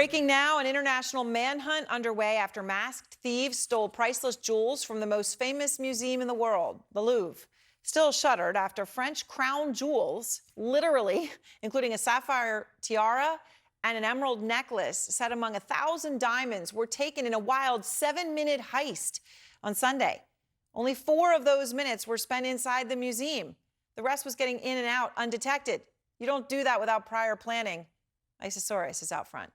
Breaking now, an international manhunt underway after masked thieves stole priceless jewels from the most famous museum in the world, the Louvre. Still shuttered after French crown jewels, literally, including a sapphire tiara and an emerald necklace set among 1,000 diamonds, were taken in a wild 7-minute heist on Sunday. Only 4 of those minutes were spent inside the museum. The rest was getting in and out undetected. You don't do that without prior planning. Isa Soares is out front.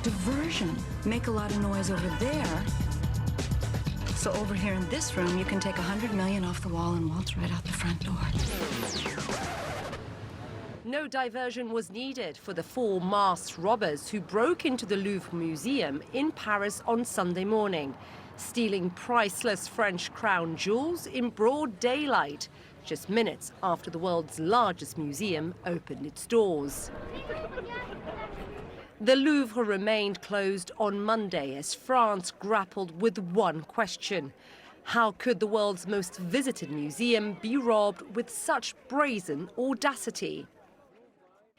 Diversion. Make a lot of noise over there. So over here in this room, you can take 100 million off the wall and waltz right out the front door. No diversion was needed for the 4 masked robbers who broke into the Louvre Museum in Paris on Sunday morning, stealing priceless French crown jewels in broad daylight, just minutes after the world's largest museum opened its doors. The Louvre remained closed on Monday as France grappled with one question. How could the world's most visited museum be robbed with such brazen audacity?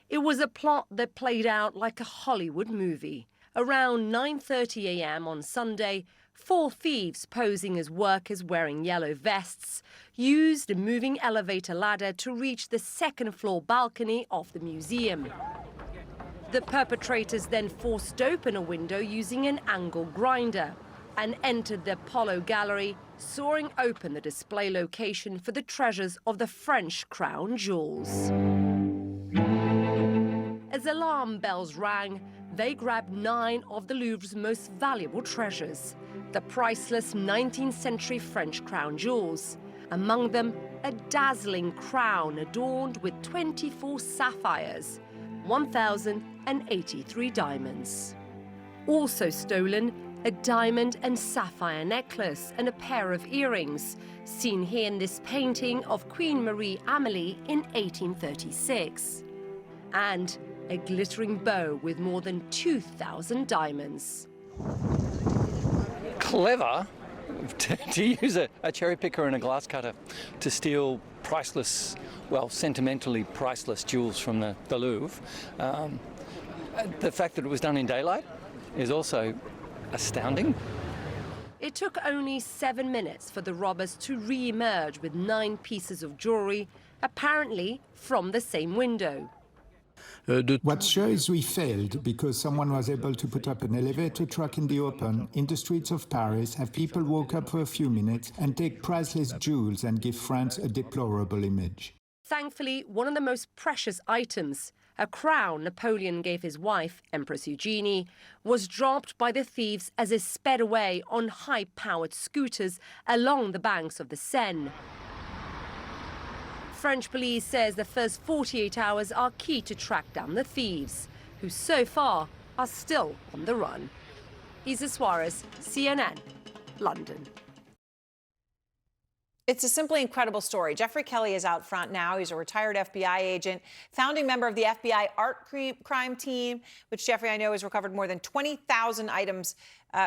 It was a plot that played out like a Hollywood movie. Around 9:30 a.m. on Sunday, 4 thieves posing as workers wearing yellow vests used a moving elevator ladder to reach the second-floor balcony of the museum. The perpetrators then forced open a window using an angle grinder and entered the Apollo Gallery, sawing open the display location for the treasures of the French crown jewels. As alarm bells rang, they grabbed 9 of the Louvre's most valuable treasures, the priceless 19th century French crown jewels. Among them, a dazzling crown adorned with 24 sapphires, 1,083 diamonds. Also stolen, a diamond and sapphire necklace and a pair of earrings, seen here in this painting of Queen Marie Amélie in 1836. And a glittering bow with more than 2,000 diamonds. Clever to use a cherry picker and a glass cutter to steal priceless, well, sentimentally priceless jewels from the Louvre. The fact that it was done in daylight is also astounding. It took only 7 minutes for the robbers to re-emerge with 9 pieces of jewelry, apparently from the same window. What's sure is we failed because someone was able to put up an elevator truck in the open, in the streets of Paris, have people walk up for a few minutes and take priceless jewels and give France a deplorable image. Thankfully, one of the most precious items, a crown Napoleon gave his wife, Empress Eugenie, was dropped by the thieves as they sped away on high-powered scooters along the banks of the Seine. French police says the first 48 hours are key to track down the thieves, who so far are still on the run. Isa Soares, CNN, London. It's a simply incredible story. Jeffrey Kelly is out front now. He's a retired FBI agent, founding member of the FBI art crime team, which, Jeffrey, I know has recovered more than 20,000 items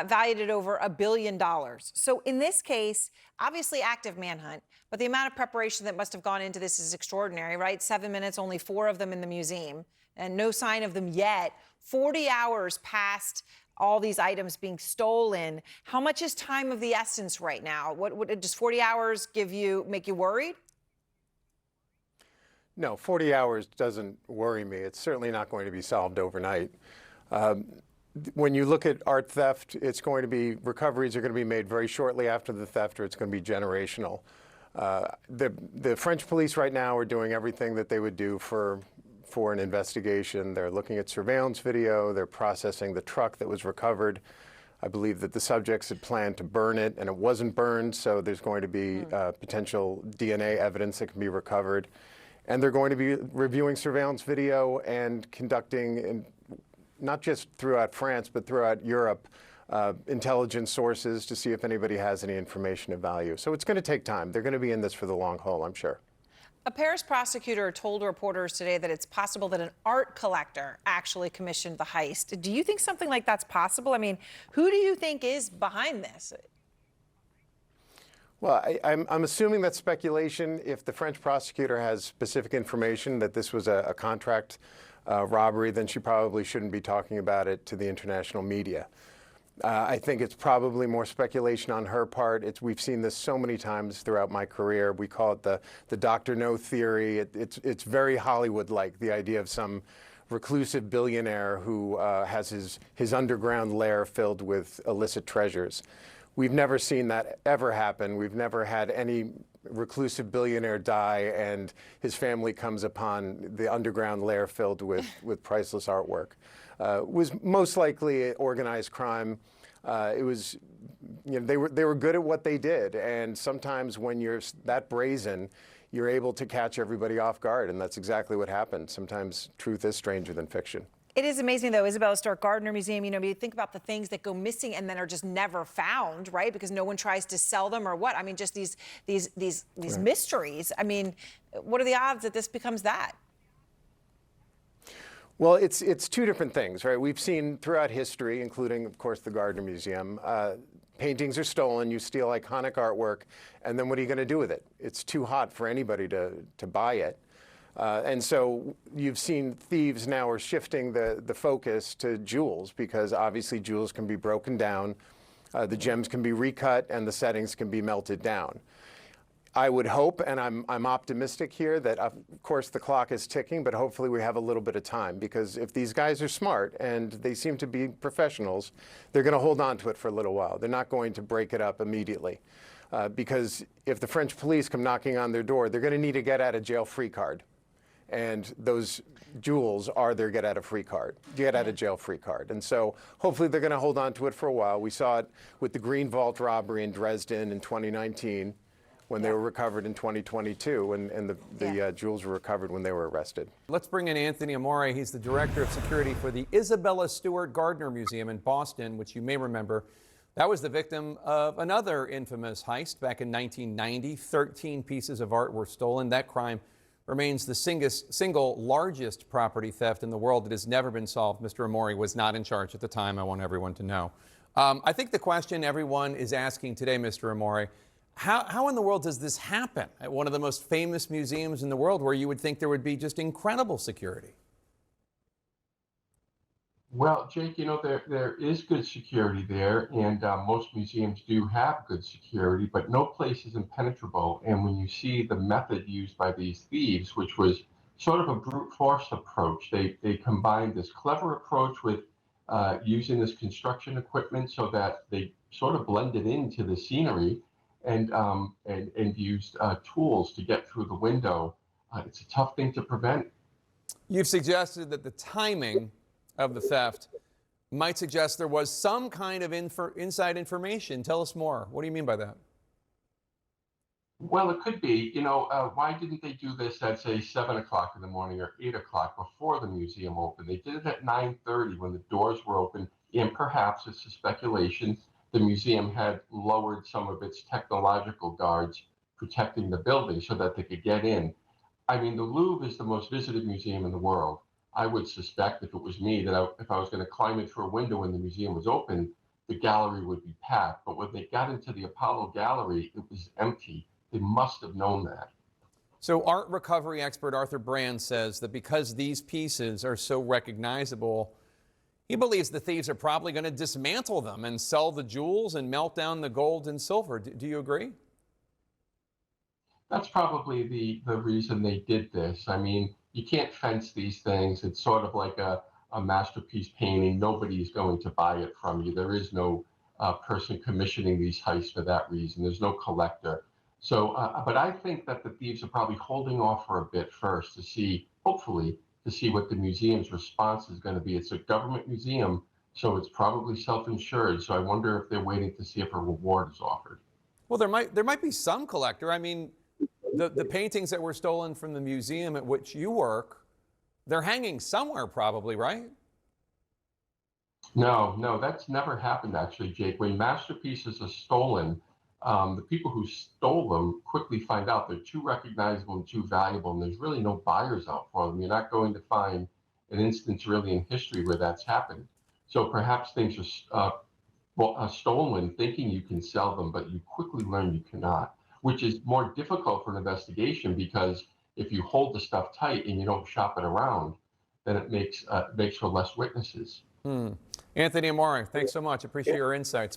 valued at over $1 billion. So in this case, obviously active manhunt, but the amount of preparation that must have gone into this is extraordinary, right? 7 minutes, only 4 of them in the museum, and no sign of them yet. 40 hours past all these items being stolen. How much is time of the essence right now? What does 40 hours make you worried? No, 40 hours doesn't worry me. It's certainly not going to be solved overnight. When you look at art theft, recoveries are going to be made very shortly after the theft, or it's going to be generational. The French police right now are doing everything that they would do for an investigation. They're looking at surveillance video. They're processing the truck that was recovered. I believe that the subjects had planned to burn it, and it wasn't burned, so there's going to be potential DNA evidence that can be recovered. And they're going to be reviewing surveillance video and conducting, not just throughout France, but throughout Europe, intelligence sources to see if anybody has any information of value. So it's going to take time. They're going to be in this for the long haul, I'm sure. A Paris prosecutor told reporters today that it's possible that an art collector actually commissioned the heist. Do you think something like that's possible? I mean, who do you think is behind this? Well, I'm assuming that's speculation. If the French prosecutor has specific information that this was a contract robbery, then she probably shouldn't be talking about it to the international media. I think it's probably more speculation on her part. We've seen this so many times throughout my career. We call it the Dr. No theory. It's very Hollywood-like, the idea of some reclusive billionaire who has his underground lair filled with illicit treasures. We've never seen that ever happen. We've never had any reclusive billionaire die and his family comes upon the underground lair filled with priceless artwork. It was most likely organized crime. It was, they were good at what they did, and sometimes when you're that brazen, you're able to catch everybody off guard, and that's exactly what happened. Sometimes truth is stranger than fiction. It is amazing, though, Isabella Stewart Gardner Museum, you think about the things that go missing and then are just never found, right? Because no one tries to sell them or what? I mean, just these right. mysteries. I mean, what are the odds that this becomes that? Well, it's two different things, right? We've seen throughout history, including, of course, the Gardner Museum, paintings are stolen, you steal iconic artwork, and then what are you going to do with it? It's too hot for anybody to buy it. And so you've seen thieves now are shifting the focus to jewels, because obviously jewels can be broken down, the gems can be recut, and the settings can be melted down. I would hope, and I'm optimistic here, that of course the clock is ticking, but hopefully we have a little bit of time, because if these guys are smart and they seem to be professionals, they're going to hold on to it for a little while. They're not going to break it up immediately, because if the French police come knocking on their door, they're going to need a get-out-of-jail-free card. And those jewels are their get-out-of-jail-free card. And so hopefully they're going to hold on to it for a while. We saw it with the Green Vault robbery in Dresden in 2019, when they were recovered in 2022, and the jewels were recovered when they were arrested. Let's bring in Anthony Amore. He's the director of security for the Isabella Stewart Gardner Museum in Boston, which you may remember. That was the victim of another infamous heist back in 1990. 13 pieces of art were stolen. That crime remains the single largest property theft in the world that has never been solved. Mr. Amore was not in charge at the time. I want everyone to know. I think the question everyone is asking today, Mr. Amore, how in the world does this happen at one of the most famous museums in the world, where you would think there would be just incredible security? Well, Jake, there is good security there, and most museums do have good security, but no place is impenetrable. And when you see the method used by these thieves, which was sort of a brute force approach, they combined this clever approach with using this construction equipment so that they sort of blended into the scenery, and used tools to get through the window. It's a tough thing to prevent. You've suggested that the timing of the theft might suggest there was some kind of inside information. Tell us more. What do you mean by that? Well, it could be. Why didn't they do this at, say, 7 o'clock in the morning or 8 o'clock before the museum opened? They did it at 9:30 when the doors were open, and perhaps, it's a speculation, the museum had lowered some of its technological guards protecting the building so that they could get in. I mean, the Louvre is the most visited museum in the world. I would suspect, if it was me, that if I was going to climb in through a window when the museum was open, the gallery would be packed. But when they got into the Apollo Gallery, it was empty. They must have known that. So art recovery expert Arthur Brand says that because these pieces are so recognizable, he believes the thieves are probably going to dismantle them and sell the jewels and melt down the gold and silver. Do you agree? That's probably the reason they did this. I mean, you can't fence these things. It's sort of like a masterpiece painting. Nobody's going to buy it from you. There is no person commissioning these heists for that reason. There's no collector. So, but I think that the thieves are probably holding off for a bit first to see, hopefully, to see what the museum's response is going to be. It's a government museum, so it's probably self-insured. So I wonder if they're waiting to see if a reward is offered. Well, there might be some collector. I mean, the paintings that were stolen from the museum at which you work, they're hanging somewhere probably, right? No, that's never happened, actually, Jake. When masterpieces are stolen, the people who stole them quickly find out they're too recognizable and too valuable, and there's really no buyers out for them. You're not going to find an instance really in history where that's happened. So perhaps things are stolen, thinking you can sell them, but you quickly learn you cannot, which is more difficult for an investigation because if you hold the stuff tight and you don't shop it around, then it makes for less witnesses. Anthony Amore, thanks so much. Appreciate your insights.